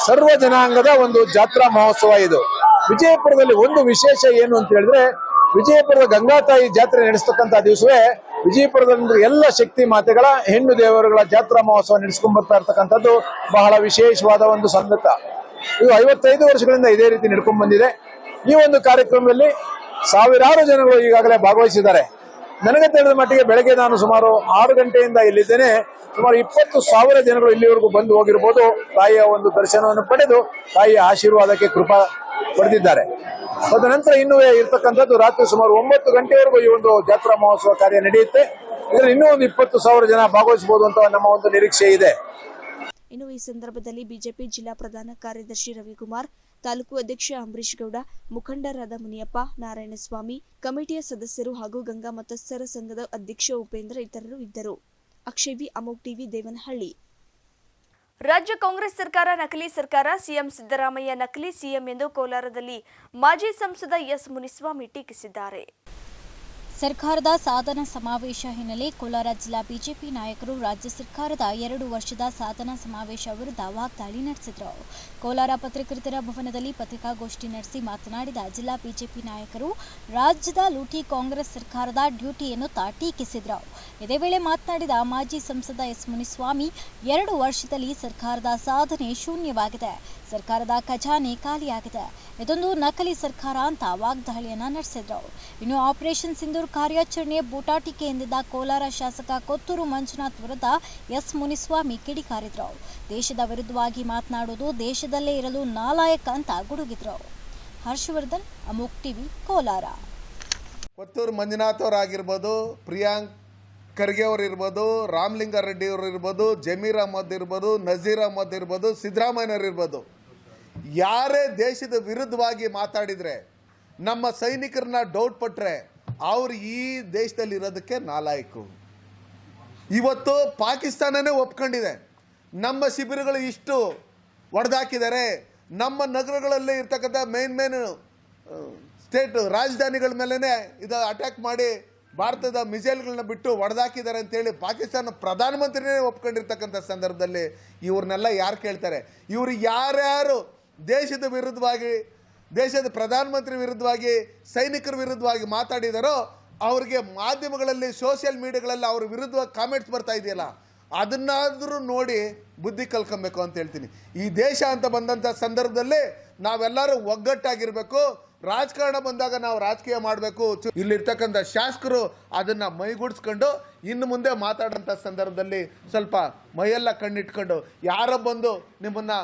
ಸರ್ವ ಜನಾಂಗದ ಒಂದು ಜಾತ್ರಾ ಮಹೋತ್ಸವ ಇದು. ವಿಜಯಪುರದಲ್ಲಿ ಒಂದು ವಿಶೇಷ ಏನು ಅಂತ ಹೇಳಿದ್ರೆ, ವಿಜಯಪುರದ ಗಂಗಾ ತಾಯಿ ಜಾತ್ರೆ ನಡೆಸ್ತಕ್ಕಂಥ ದಿವಸವೇ ವಿಜಯಪುರದ ಎಲ್ಲ ಶಕ್ತಿ ಮಾತೆಗಳ ಹೆಣ್ಣು ದೇವರುಗಳ ಜಾತ್ರಾ ಮಹೋತ್ಸವ ನಡೆಸ್ಕೊಂಡ್ ಬರ್ತಾ ಇರ್ತಕ್ಕಂಥದ್ದು ಬಹಳ ವಿಶೇಷವಾದ ಒಂದು ಸಂಗತ. ಇದು 55 ವರ್ಷಗಳಿಂದ ಇದೇ ರೀತಿ ನಡ್ಕೊಂಡ್ ಬಂದಿದೆ. ಈ ಒಂದು ಕಾರ್ಯಕ್ರಮದಲ್ಲಿ ಸಾವಿರಾರು ಜನಗಳು ಈಗಾಗಲೇ ಭಾಗವಹಿಸಿದ್ದಾರೆ. ನನಗೆ ತಿಳಿದ ಮಟ್ಟಿಗೆ ಬೆಳಗ್ಗೆ ನಾನು ಸುಮಾರು 6 ಗಂಟೆಯಿಂದ ಇಲ್ಲಿದ್ದೇನೆ. ಸುಮಾರು 20,000 ಜನಗಳು ಇಲ್ಲಿವರೆಗೂ ಬಂದು ಹೋಗಿರ್ಬೋದು. ತಾಯಿಯ ಒಂದು ದರ್ಶನವನ್ನು ಪಡೆದು ತಾಯಿಯ ಆಶೀರ್ವಾದಕ್ಕೆ ಕೃಪಾ ಪಡೆದಿದ್ದಾರೆ. ತದನಂತರ ಇನ್ನೂ ಇರ್ತಕ್ಕಂಥದ್ದು ರಾತ್ರಿ ಸುಮಾರು 9 ಗಂಟೆವರೆಗೂ ಈ ಒಂದು ಜಾತ್ರಾ ಮಹೋತ್ಸವ ಕಾರ್ಯ ನಡೆಯುತ್ತೆ. ಇದರಲ್ಲಿ ಇನ್ನೂ ಒಂದು 20,000 ಜನ ಭಾಗವಹಿಸಬಹುದು ಅಂತ ನಮ್ಮ ಒಂದು ನಿರೀಕ್ಷೆ ಇದೆ. ಇನ್ನು ಈ ಸಂದರ್ಭದಲ್ಲಿ ಬಿಜೆಪಿ ಜಿಲ್ಲಾ ಪ್ರಧಾನ ಕಾರ್ಯದರ್ಶಿ ರವಿಕುಮಾರ್, ತಾಲೂಕು ಅಧ್ಯಕ್ಷ ಅಂಬರೀಶ್ ಗೌಡ, ಮುಖಂಡರಾದ ಮುನಿಯಪ್ಪ, ನಾರಾಯಣಸ್ವಾಮಿ, ಕಮಿಟಿಯ ಸದಸ್ಯರು ಹಾಗೂ ಗಂಗಾ ಮತಸ್ಥರ ಸಂಘದ ಅಧ್ಯಕ್ಷ ಉಪೇಂದ್ರ ಇತರರು ಇದ್ದರು. ಅಕ್ಷಯ್ ಬಿ, ಅಮೋಕ್ ಟಿವಿ, ದೇವನಹಳ್ಳಿ. ರಾಜ್ಯ ಕಾಂಗ್ರೆಸ್ ಸರ್ಕಾರ ನಕಲಿ ಸರ್ಕಾರ, ಸಿಎಂ ಸಿದ್ದರಾಮಯ್ಯ ನಕಲಿ ಸಿಎಂ ಎಂದು ಕೋಲಾರದಲ್ಲಿ ಮಾಜಿ ಸಂಸದ ಎಸ್ ಮುನಿಸ್ವಾಮಿ ಟೀಕಿಸಿದ್ದಾರೆ. ಸರ್ಕಾರದ ಸಾಧನಾ ಸಮಾವೇಶ ಹಿನ್ನೆಲೆ ಕೋಲಾರ ಜಿಲ್ಲಾ ಬಿಜೆಪಿ ನಾಯಕರು ರಾಜ್ಯ ಸರ್ಕಾರದ 2 ವರ್ಷದ ಸಾಧನಾ ಸಮಾವೇಶ ವಿರುದ್ಧ ವಾಗ್ದಾಳಿ ನಡೆಸಿದರು. ಕೋಲಾರ ಪತ್ರಕರ್ತರ ಭವನದಲ್ಲಿ ಪತ್ರಿಕಾಗೋಷ್ಠಿ ನಡೆಸಿ ಮಾತನಾಡಿದ ಜಿಲ್ಲಾ ಬಿಜೆಪಿ ನಾಯಕರು ರಾಜ್ಯದ ಲೂಟಿ ಕಾಂಗ್ರೆಸ್ ಸರ್ಕಾರದ ಡ್ಯೂಟಿಯನ್ನು ಟೀಕಿಸಿದರು. ಇದೇ ವೇಳೆ ಮಾತನಾಡಿದ ಮಾಜಿ ಸಂಸದ ಎಸ್ ಮುನಿಸ್ವಾಮಿ 2 ವರ್ಷದಲ್ಲಿ ಸರ್ಕಾರದ ಸಾಧನೆ ಶೂನ್ಯವಾಗಿದೆ, ಸರ್ಕಾರದ ಖಜಾನೆ ಖಾಲಿಯಾಗಿದೆ, ಇದೊಂದು ನಕಲಿ ಸರ್ಕಾರ ಅಂತ ವಾಗ್ದಾಳಿಯನ್ನ ನಡೆಸಿದರು. ಇನ್ನು ಆಪರೇಷನ್ ಸಿಂಧೂರ್ ಕಾರ್ಯಾಚರಣೆ ಬೂಟಾಟಿಕೆ ಎಂದಿದ್ದ ಕೋಲಾರ ಶಾಸಕ ಕೊತ್ತೂರು ಮಂಜುನಾಥ್ ವಿರುದ್ಧ ಎಸ್ ಮುನಿಸ್ವಾಮಿ ಕಿಡಿಕಾರಿದ್ರು. ದೇಶದ ವಿರುದ್ಧವಾಗಿ ಮಾತನಾಡುವುದು ದೇಶದಲ್ಲೇ ಇರಲು ನಾಲಾಯಕ ಅಂತ ಗುಡುಗಿದ್ರು. ಹರ್ಷವರ್ಧನ್, ಅಮೋಕ್ ಟಿವಿ, ಕೋಲಾರ. ಕೊತ್ತೂರು ಮಂಜುನಾಥ್ ಅವರಾಗಿರ್ಬೋದು, ಪ್ರಿಯಾಂಕ್ ಖರ್ಗೆ ಅವರು ಇರ್ಬೋದು, ರಾಮಲಿಂಗಾರೆಡ್ಡಿ ಅವರು ಇರ್ಬೋದು, ಜಮೀರ್ ಅಹಮದ್ ಇರ್ಬೋದು, ನಜೀರ್ ಅಹಮದ್ ಇರ್ಬೋದು, ಸಿದ್ದರಾಮಯ್ಯನವರು ಇರ್ಬೋದು, ಯಾರೇ ದೇಶದ ವಿರುದ್ಧವಾಗಿ ಮಾತಾಡಿದರೆ, ನಮ್ಮ ಸೈನಿಕರನ್ನ ಡೌಟ್ ಪಟ್ಟರೆ ಅವರು ಈ ದೇಶದಲ್ಲಿ ಇರೋದಕ್ಕೆ ನಾಲಾಯಕು. ಇವತ್ತು ಪಾಕಿಸ್ತಾನನೇ ಒಪ್ಕೊಂಡಿದೆ, ನಮ್ಮ ಶಿಬಿರಗಳು ಇಷ್ಟು ಹೊಡೆದಾಕಿದ್ದಾರೆ, ನಮ್ಮ ನಗರಗಳಲ್ಲಿ ಇರ್ತಕ್ಕಂಥ ಮೇನ್ ಸ್ಟೇಟ್ ರಾಜಧಾನಿಗಳ ಮೇಲೇ ಇದು ಅಟ್ಯಾಕ್ ಮಾಡಿ ಭಾರತದ ಮಿಸೈಲ್ಗಳನ್ನ ಬಿಟ್ಟು ಹೊಡೆದಾಕಿದ್ದಾರೆ ಅಂತೇಳಿ ಪಾಕಿಸ್ತಾನ ಪ್ರಧಾನಮಂತ್ರಿನೇ ಒಪ್ಕೊಂಡಿರ್ತಕ್ಕಂಥ ಸಂದರ್ಭದಲ್ಲಿ ಇವ್ರನ್ನೆಲ್ಲ ಯಾರು ಕೇಳ್ತಾರೆ? ಇವರು ಯಾರ್ಯಾರು ದೇಶದ ವಿರುದ್ಧವಾಗಿ, ದೇಶದ ಪ್ರಧಾನಮಂತ್ರಿ ವಿರುದ್ಧವಾಗಿ, ಸೈನಿಕರ ವಿರುದ್ಧವಾಗಿ ಮಾತಾಡಿದಾರೋ ಅವ್ರಿಗೆ ಮಾಧ್ಯಮಗಳಲ್ಲಿ, ಸೋಷಿಯಲ್ ಮೀಡಿಯಾಗಳಲ್ಲಿ ಅವ್ರ ವಿರುದ್ಧವಾಗಿ ಕಾಮೆಂಟ್ಸ್ ಬರ್ತಾ ಇದೆಯಲ್ಲ, ಅದನ್ನಾದರೂ ನೋಡಿ ಬುದ್ಧಿ ಕಲ್ಕೊಬೇಕು ಅಂತ ಹೇಳ್ತೀನಿ. ಈ ದೇಶ ಅಂತ ಬಂದಂಥ ಸಂದರ್ಭದಲ್ಲಿ ನಾವೆಲ್ಲರೂ ಒಗ್ಗಟ್ಟಾಗಿರಬೇಕು. ರಾಜಕಾರಣ ಬಂದಾಗ ನಾವು ರಾಜಕೀಯ ಮಾಡಬೇಕು. ಇಲ್ಲಿರ್ತಕ್ಕಂಥ ಶಾಸಕರು ಅದನ್ನು ಮೈಗೂಡಿಸ್ಕೊಂಡು ಇನ್ನು ಮುಂದೆ ಮಾತಾಡೋಂಥ ಸಂದರ್ಭದಲ್ಲಿ ಸ್ವಲ್ಪ ಮೈಯೆಲ್ಲ ಕಣ್ಣಿಟ್ಕೊಂಡು ಯಾರೋ ಬಂದು ನಿಮ್ಮನ್ನು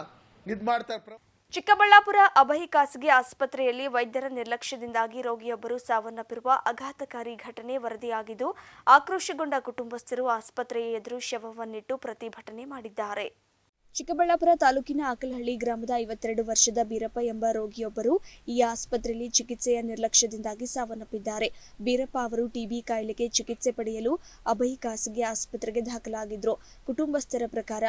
ಇದು ಮಾಡ್ತಾರೆ. ಚಿಕ್ಕಬಳ್ಳಾಪುರ ಅಭಯ್ ಖಾಸಗಿ ಆಸ್ಪತ್ರೆಯಲ್ಲಿ ವೈದ್ಯರ ನಿರ್ಲಕ್ಷ್ಯದಿಂದಾಗಿ ರೋಗಿಯೊಬ್ಬರು ಸಾವನ್ನಪ್ಪಿರುವ ಆಘಾತಕಾರಿ ಘಟನೆ ವರದಿಯಾಗಿದ್ದು, ಆಕ್ರೋಶಗೊಂಡ ಕುಟುಂಬಸ್ಥರು ಆಸ್ಪತ್ರೆಯ ಎದುರು ಶವವನ್ನಿಟ್ಟು ಪ್ರತಿಭಟನೆ ಮಾಡಿದ್ದಾರೆ. ಚಿಕ್ಕಬಳ್ಳಾಪುರ ತಾಲೂಕಿನ ಆಕಲಹಳ್ಳಿ ಗ್ರಾಮದ 52 ವರ್ಷದ ಬೀರಪ್ಪ ಎಂಬ ರೋಗಿಯೊಬ್ಬರು ಈ ಆಸ್ಪತ್ರೆಯಲ್ಲಿ ಚಿಕಿತ್ಸೆಯ ನಿರ್ಲಕ್ಷ್ಯದಿಂದಾಗಿ ಸಾವನ್ನಪ್ಪಿದ್ದಾರೆ. ಬೀರಪ್ಪ ಅವರು ಟಿಬಿ ಕಾಯಿಲೆಗೆ ಚಿಕಿತ್ಸೆ ಪಡೆಯಲು ಅಭಯ್ ಖಾಸಗಿ ಆಸ್ಪತ್ರೆಗೆ ದಾಖಲಾಗಿದ್ರು. ಕುಟುಂಬಸ್ಥರ ಪ್ರಕಾರ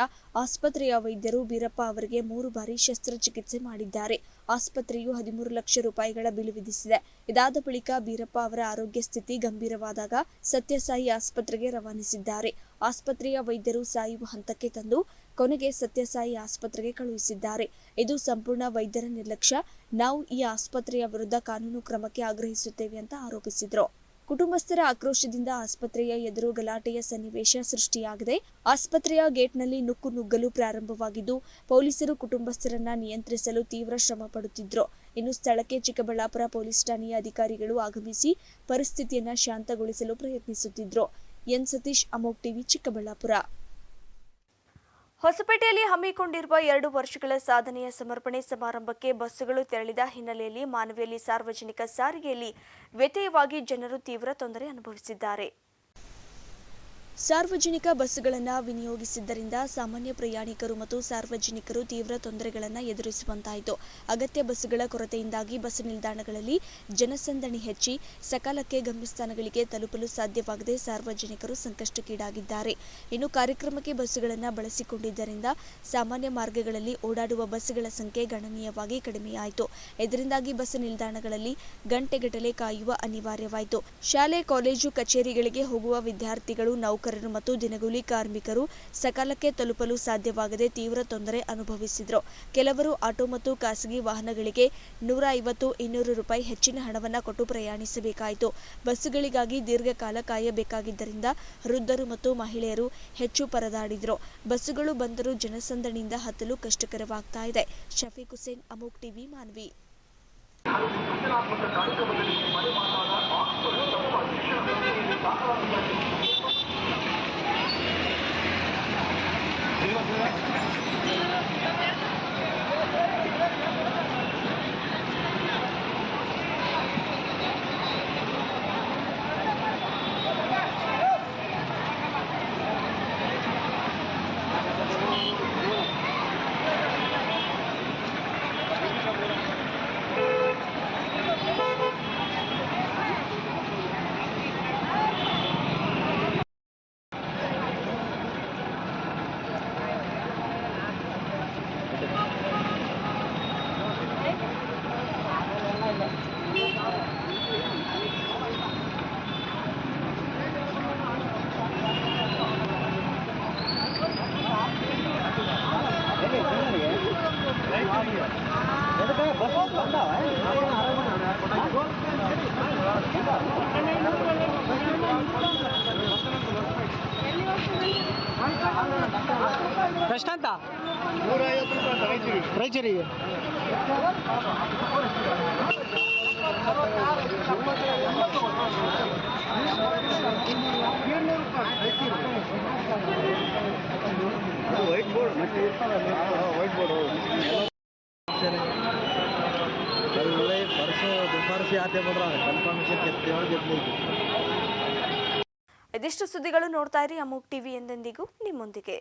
ಆಸ್ಪತ್ರೆಯ ವೈದ್ಯರು ಬೀರಪ್ಪ ಅವರಿಗೆ 3 ಬಾರಿ ಶಸ್ತ್ರಚಿಕಿತ್ಸೆ ಮಾಡಿದ್ದಾರೆ. ಆಸ್ಪತ್ರೆಯು 13 ಲಕ್ಷ ರೂಪಾಯಿಗಳ ಬಿಲ್ ವಿಧಿಸಿದೆ. ಇದಾದ ಬಳಿಕ ಬೀರಪ್ಪ ಅವರ ಆರೋಗ್ಯ ಸ್ಥಿತಿ ಗಂಭೀರವಾದಾಗ ಸತ್ಯಸಾಯಿ ಆಸ್ಪತ್ರೆಗೆ ರವಾನಿಸಿದ್ದಾರೆ. ಆಸ್ಪತ್ರೆಯ ವೈದ್ಯರು ಸಾಯುವ ಹಂತಕ್ಕೆ ತಂದು ಕೊನೆಗೆ ಸತ್ಯಸಾಯಿ ಆಸ್ಪತ್ರೆಗೆ ಕಳುಹಿಸಿದ್ದಾರೆ. ಇದು ಸಂಪೂರ್ಣ ವೈದ್ಯರ ನಿರ್ಲಕ್ಷ್ಯ. ನಾವು ಈ ಆಸ್ಪತ್ರೆಯ ವಿರುದ್ಧ ಕಾನೂನು ಕ್ರಮಕ್ಕೆ ಆಗ್ರಹಿಸುತ್ತೇವೆ ಅಂತ ಆರೋಪಿಸಿದರು. ಕುಟುಂಬಸ್ಥರ ಆಕ್ರೋಶದಿಂದ ಆಸ್ಪತ್ರೆಯ ಎದುರು ಗಲಾಟೆಯ ಸನ್ನಿವೇಶ ಸೃಷ್ಟಿಯಾಗಿದೆ. ಆಸ್ಪತ್ರೆಯ ಗೇಟ್ನಲ್ಲಿ ನುಗ್ಗಲು ಪ್ರಾರಂಭವಾಗಿದ್ದು, ಪೊಲೀಸರು ಕುಟುಂಬಸ್ಥರನ್ನ ನಿಯಂತ್ರಿಸಲು ತೀವ್ರ ಶ್ರಮ ಪಡುತ್ತಿದ್ರು. ಇನ್ನು ಸ್ಥಳಕ್ಕೆ ಚಿಕ್ಕಬಳ್ಳಾಪುರ ಪೊಲೀಸ್ ಠಾಣೆಯ ಅಧಿಕಾರಿಗಳು ಆಗಮಿಸಿ ಪರಿಸ್ಥಿತಿಯನ್ನ ಶಾಂತಗೊಳಿಸಲು ಪ್ರಯತ್ನಿಸುತ್ತಿದ್ರು. ಎನ್ ಸತೀಶ್, ಅಮೋಕ್ ಟಿವಿ, ಚಿಕ್ಕಬಳ್ಳಾಪುರ. ಹೊಸಪೇಟೆಯಲ್ಲಿ ಹಮ್ಮಿಕೊಂಡಿರುವ 2 ವರ್ಷಗಳ ಸಾಧನೆಯ ಸಮರ್ಪಣೆ ಸಮಾರಂಭಕ್ಕೆ ಬಸ್ಸುಗಳು ತೆರಳಿದ ಹಿನ್ನೆಲೆಯಲ್ಲಿ ಮಾನವಿಯಲ್ಲಿ ಸಾರ್ವಜನಿಕ ಸಾರಿಗೆಯಲ್ಲಿ ವ್ಯತ್ಯಯವಾಗಿ ಜನರು ತೀವ್ರ ತೊಂದರೆ ಅನುಭವಿಸಿದ್ದಾರೆ. ಸಾರ್ವಜನಿಕ ಬಸ್ಸುಗಳನ್ನು ವಿನಿಯೋಗಿಸಿದ್ದರಿಂದ ಸಾಮಾನ್ಯ ಪ್ರಯಾಣಿಕರು ಮತ್ತು ಸಾರ್ವಜನಿಕರು ತೀವ್ರ ತೊಂದರೆಗಳನ್ನು ಎದುರಿಸುವಂತಾಯಿತು. ಅಗತ್ಯ ಬಸ್ಸುಗಳ ಕೊರತೆಯಿಂದಾಗಿ ಬಸ್ ನಿಲ್ದಾಣಗಳಲ್ಲಿ ಜನಸಂದಣಿ ಹೆಚ್ಚಿ ಸಕಾಲಕ್ಕೆ ಗಮ್ಯಸ್ಥಾನಗಳಿಗೆ ತಲುಪಲು ಸಾಧ್ಯವಾಗದೆ ಸಾರ್ವಜನಿಕರು ಸಂಕಷ್ಟಕ್ಕೀಡಾಗಿದ್ದಾರೆ. ಇನ್ನು ಕಾರ್ಯಕ್ರಮಕ್ಕೆ ಬಸ್ಸುಗಳನ್ನು ಬಳಸಿಕೊಂಡಿದ್ದರಿಂದ ಸಾಮಾನ್ಯ ಮಾರ್ಗಗಳಲ್ಲಿ ಓಡಾಡುವ ಬಸ್ಸುಗಳ ಸಂಖ್ಯೆ ಗಣನೀಯವಾಗಿ ಕಡಿಮೆಯಾಯಿತು. ಇದರಿಂದಾಗಿ ಬಸ್ ನಿಲ್ದಾಣಗಳಲ್ಲಿ ಗಂಟೆಗಟ್ಟಲೆ ಕಾಯುವ ಅನಿವಾರ್ಯವಾಯಿತು. ಶಾಲೆ, ಕಾಲೇಜು, ಕಚೇರಿಗಳಿಗೆ ಹೋಗುವ ವಿದ್ಯಾರ್ಥಿಗಳು, ನೌಕರರು ಮತ್ತು ದಿನಗೂಲಿ ಕಾರ್ಮಿಕರು ಸಕಾಲಕ್ಕೆ ತಲುಪಲು ಸಾಧ್ಯವಾಗದೆ ತೀವ್ರ ತೊಂದರೆ ಅನುಭವಿಸಿದರು. ಕೆಲವರು ಆಟೋ ಮತ್ತು ಖಾಸಗಿ ವಾಹನಗಳಿಗೆ 150-200 ರೂಪಾಯಿ ಹೆಚ್ಚಿನ ಹಣವನ್ನು ಕೊಟ್ಟು ಪ್ರಯಾಣಿಸಬೇಕಾಯಿತು. ಬಸ್ಸುಗಳಿಗಾಗಿ ದೀರ್ಘಕಾಲ ಕಾಯಬೇಕಾಗಿದ್ದರಿಂದ ವೃದ್ಧರು ಮತ್ತು ಮಹಿಳೆಯರು ಹೆಚ್ಚು ಪರದಾಡಿದರು. ಬಸ್ಸುಗಳು ಬಂದರೂ ಜನಸಂದಣಿಯಿಂದ ಹತ್ತಲು ಕಷ್ಟಕರವಾಗ್ತಾ ಇದೆ. ಶಫೀಕ್ ಹುಸೇನ್, ಅಮೋಕ್ ಟಿವಿ, ಮಾನ್ವಿ. ಎಷ್ಟಂತ 150 ರೂಪಾಯಿ ರಾಯಚೂರಿಗೆ. ವೈಟ್ ಬೋರ್ಡ್ ವೈಟ್ ಬೋರ್ಡ್ परसों दोपहर से आते बोल रहा है कंफर्मेशन कितने और कितने. ಇದಿಷ್ಟು ಸುದ್ದಿಗಳು. ನೋಡ್ತಾ ಇರಿ ಅಮೋಕ್ ಟಿವಿ, ಎಂದೆಂದಿಗೂ ನಿಮ್ಮೊಂದಿಗೆ.